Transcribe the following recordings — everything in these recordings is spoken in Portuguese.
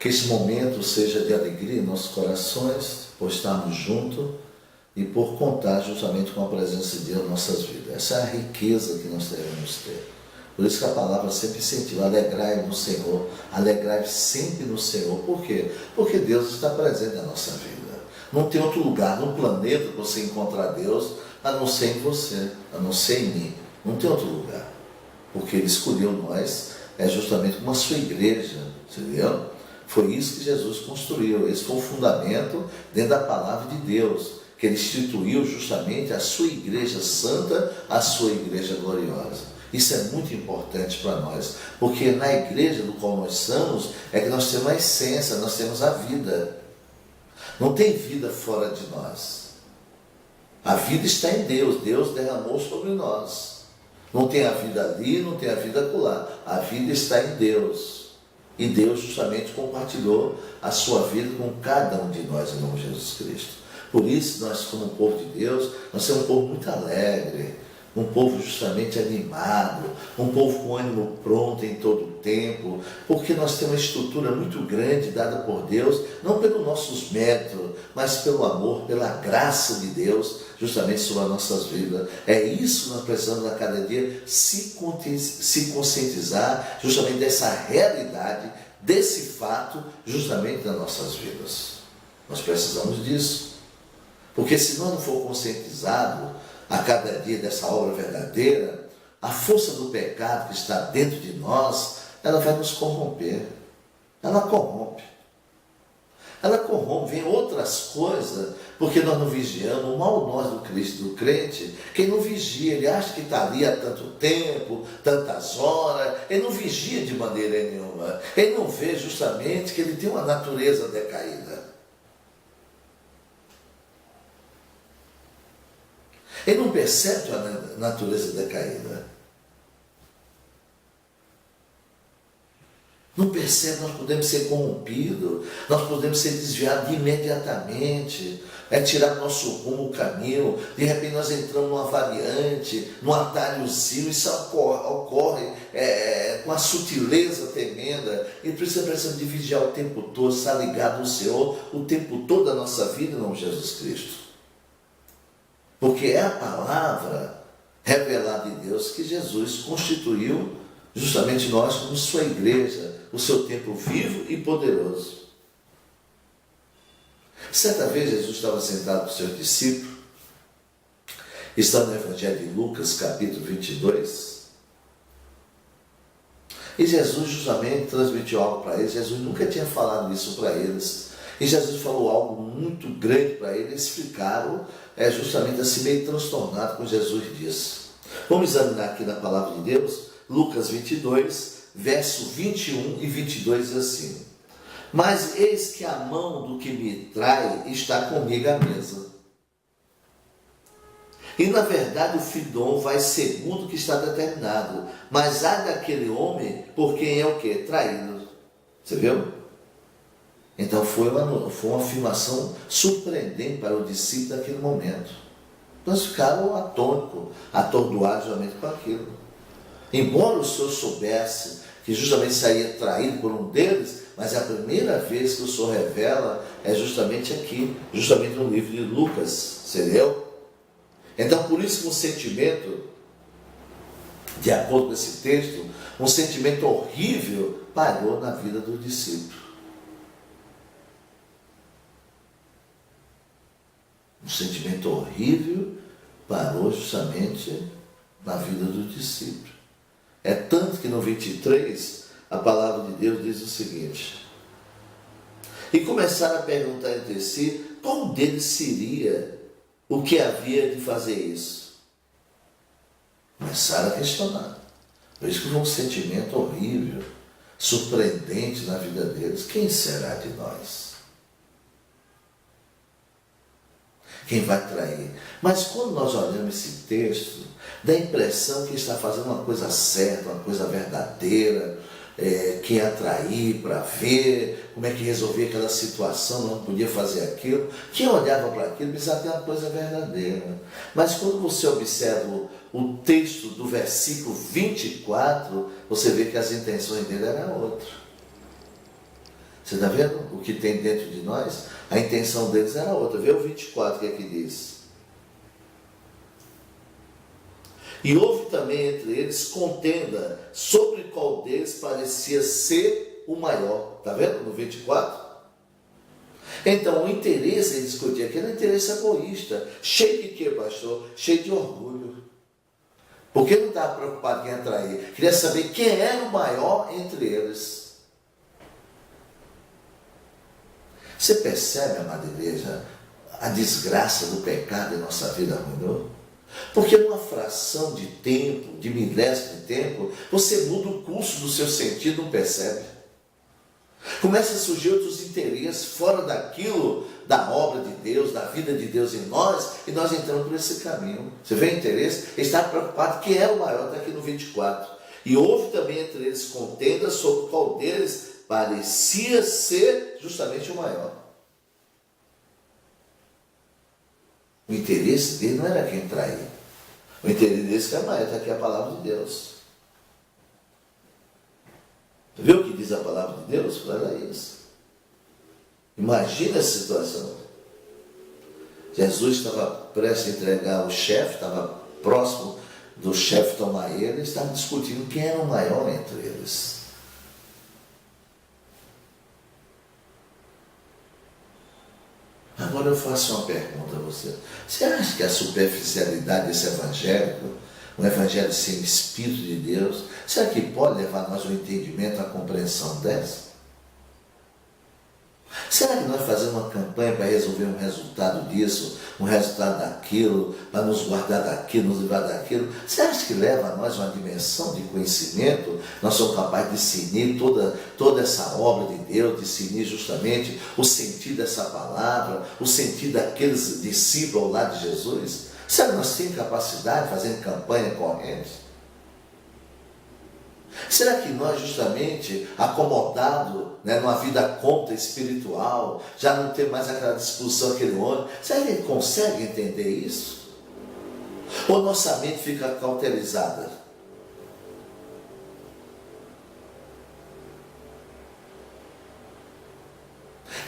Que esse momento seja de alegria em nossos corações, por estarmos juntos e por contar justamente com a presença de Deus em nossas vidas. Essa é a riqueza que nós devemos ter. Por isso que a palavra sempre incentiva: alegrai no Senhor, alegrai sempre no Senhor. Por quê? Porque Deus está presente na nossa vida. Não tem outro lugar no planeta que você encontrar Deus a não ser em você, a não ser em mim. Não tem outro lugar. Porque Ele escolheu nós, justamente como a sua igreja, entendeu? Foi isso que Jesus construiu. Esse foi o fundamento dentro da palavra de Deus, que Ele instituiu justamente a sua igreja santa, a sua igreja gloriosa. Isso é muito importante para nós, porque na igreja do qual nós somos, é que nós temos a essência, nós temos a vida. Não tem vida fora de nós. A vida está em Deus, Deus derramou sobre nós. Não tem a vida ali, não tem a vida acolá. A vida está em Deus. E Deus justamente compartilhou a sua vida com cada um de nós, em nome de Jesus Cristo. Por isso, nós, como um povo de Deus, nós somos um povo muito alegre, um povo justamente animado, um povo com ânimo pronto em todo o tempo, porque nós temos uma estrutura muito grande dada por Deus, não pelos nossos métodos, mas pelo amor, pela graça de Deus, justamente sobre as nossas vidas. É isso que nós precisamos a cada dia se conscientizar justamente dessa realidade, desse fato, justamente nas nossas vidas. Nós precisamos disso. Porque se nós não for conscientizado a cada dia dessa obra verdadeira, a força do pecado que está dentro de nós, ela vai nos corromper. Ela corrompe. Ela corrompe, vem outras coisas, porque nós não vigiamos. O mal nós do Cristo, do crente, quem não vigia, ele acha que está ali há tanto tempo, tantas horas, ele não vigia de maneira nenhuma. Ele não vê justamente que ele tem uma natureza decaída. Ele não percebe a natureza decaída. Não percebe, nós podemos ser corrompidos, nós podemos ser desviados imediatamente, tirar nosso rumo, o caminho, de repente nós entramos numa variante, num atalhozinho, isso ocorre com uma sutileza tremenda, e por isso precisamos de vigiar o tempo todo, estar ligado no Senhor, o tempo todo da nossa vida, em nome de Jesus Cristo. Porque é a palavra revelada de Deus que Jesus constituiu justamente nós como sua igreja, o seu templo vivo e poderoso. Certa vez Jesus estava sentado com os seus discípulos, está no Evangelho de Lucas, capítulo 22, e Jesus justamente transmitiu algo para eles. Jesus nunca tinha falado isso para eles. E Jesus falou algo muito grande para eles, eles ficaram justamente assim meio transtornados com Jesus disse. Vamos examinar aqui na palavra de Deus, Lucas 22, verso 21 e 22 diz assim: mas eis que a mão do que me trai está comigo à mesa. E na verdade o filho do homem vai segundo o que está determinado, mas há daquele homem por quem é o quê? Traído. Você viu? Então foi uma afirmação surpreendente para o discípulo naquele momento. Nós ficaram atônicos, atordoados justamente com aquilo. Embora o Senhor soubesse que justamente seria traído por um deles, mas é a primeira vez que o Senhor revela justamente aqui, justamente no livro de Lucas, entendeu? Então por isso que um sentimento, de acordo com esse texto, um sentimento horrível parou na vida do discípulo. Um sentimento horrível parou justamente na vida do discípulo. É tanto que no 23, a palavra de Deus diz o seguinte: e começaram a perguntar entre si qual deles seria o que havia de fazer isso. Começaram a questionar. Por isso que foi um sentimento horrível, surpreendente na vida deles. Quem será de nós? Quem vai trair? Mas quando nós olhamos esse texto, dá a impressão que está fazendo uma coisa certa, uma coisa verdadeira, que ia trair para ver como é que resolver aquela situação, não podia fazer aquilo. Quem olhava para aquilo pensava que era uma coisa verdadeira. Mas quando você observa o texto do versículo 24, você vê que as intenções dele eram outras. Você está vendo o que tem dentro de nós? A intenção deles era outra. Vê o 24, o que é que diz? E houve também entre eles contenda sobre qual deles parecia ser o maior. Está vendo no 24? Então o interesse em discutir aqui era um interesse egoísta. Cheio de quê, pastor? Cheio de orgulho. Porque não estava preocupado em atrair. Queria saber quem era o maior entre eles. Você percebe, amada igreja, a desgraça do pecado em nossa vida arruinou? Porque numa fração de tempo, de milésimo de tempo, você muda o curso do seu sentido, não percebe? Começa a surgir outros interesses fora daquilo, da obra de Deus, da vida de Deus em nós, e nós entramos por esse caminho. Você vê o interesse? Ele está preocupado quem era o maior, está aqui no 24. E houve também entre eles contenda sobre qual deles parecia ser justamente o maior. O interesse dele não era quem trair. O interesse desse era maior, está aqui a palavra de Deus. Você viu o que diz a palavra de Deus? Olha isso. Imagina essa situação. Jesus estava prestes a entregar o chefe, estava próximo do chefe tomar ele, eles estavam discutindo quem era o maior entre eles. Agora eu faço uma pergunta a você. Você acha que a superficialidade desse evangélico, um evangelho sem Espírito de Deus, será que pode levar nós ao entendimento, à compreensão dessa? Será que nós fazemos uma campanha para resolver um resultado disso, um resultado daquilo, para nos guardar daquilo, nos livrar daquilo? Você acha que leva a nós uma dimensão de conhecimento? Nós somos capazes de discernir toda essa obra de Deus, discernir justamente o sentido dessa palavra, o sentido daqueles discípulos ao lado de Jesus? Será que nós temos capacidade de fazer campanha corrente? Será que nós, justamente, acomodados, numa vida conta espiritual, já não temos mais aquela discussão, aquele homem, será que ele consegue entender isso? Ou nossa mente fica cauterizada?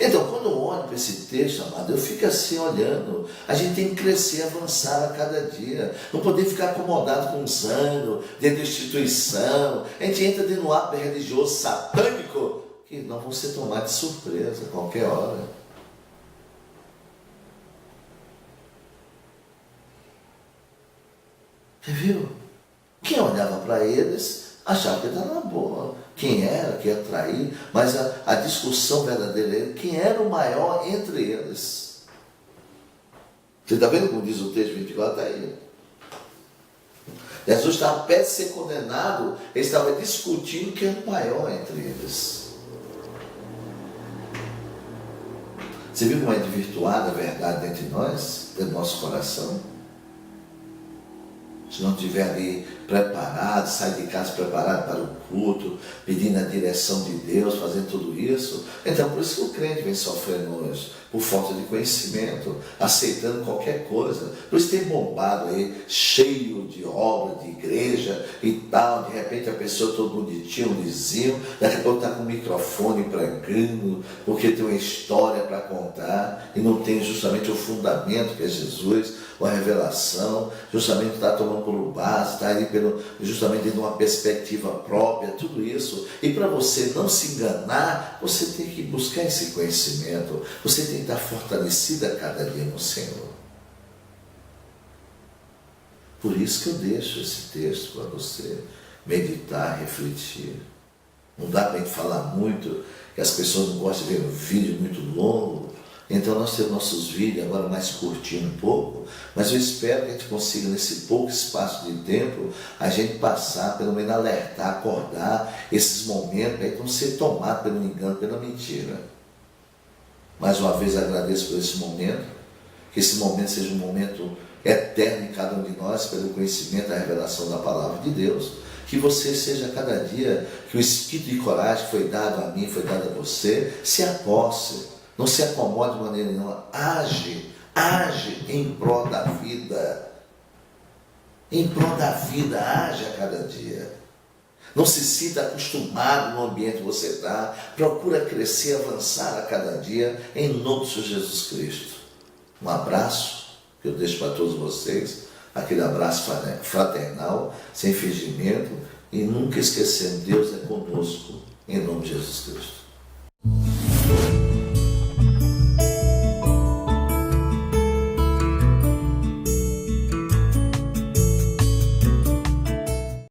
Então, quando eu olho para esse texto, amado, eu fico assim olhando. A gente tem que crescer, avançar a cada dia. Não poder ficar acomodado com os anos, dentro da instituição. A gente entra dentro do ato religioso satânico, que nós vamos ser tomados de surpresa a qualquer hora. Você viu? Quem olhava para eles achava que ele estava na boa. Quem era, que ia trair, mas a discussão verdadeira era quem era o maior entre eles. Você está vendo como diz o texto 24? Está aí. Jesus estava perto de ser condenado, ele estava discutindo quem era o maior entre eles. Você viu como é desvirtuada a verdade entre nós, dentro do nosso coração? Se não estiver ali preparado, sai de casa preparado para o culto, pedindo a direção de Deus, fazendo tudo isso. Então, por isso que o crente vem sofrendo hoje, por falta de conhecimento, aceitando qualquer coisa. Por isso tem bombado aí, cheio de obra, de igreja e tal. De repente a pessoa todo bonitinho, lisinho, daqui a pouco está com o microfone pregando, porque tem uma história para contar e não tem justamente o fundamento que é Jesus, ou a revelação, justamente está tomando por base, está aí justamente de uma perspectiva própria, tudo isso. E para você não se enganar, você tem que buscar esse conhecimento, você tem que estar fortalecido a cada dia no Senhor. Por isso que eu deixo esse texto para você meditar, refletir. Não dá para a gente falar muito, que as pessoas não gostam de ver um vídeo muito longo. Então nós temos nossos vídeos agora mais curtinho um pouco, mas eu espero que a gente consiga, nesse pouco espaço de tempo, a gente passar, pelo menos alertar, acordar esses momentos, para não ser tomado pelo engano, pela mentira. Mais uma vez agradeço por esse momento, que esse momento seja um momento eterno em cada um de nós, pelo conhecimento da revelação da palavra de Deus, que você seja a cada dia, que o espírito de coragem que foi dado a mim, foi dado a você, se aposse. Não se acomode de maneira nenhuma. Age em prol da vida. Em prol da vida, age a cada dia. Não se sinta acostumado no ambiente que você está. Procura crescer, avançar a cada dia, em nome do Senhor Jesus Cristo. Um abraço que eu deixo para todos vocês, aquele abraço fraternal, sem fingimento, e nunca esquecendo, Deus é conosco, em nome de Jesus Cristo.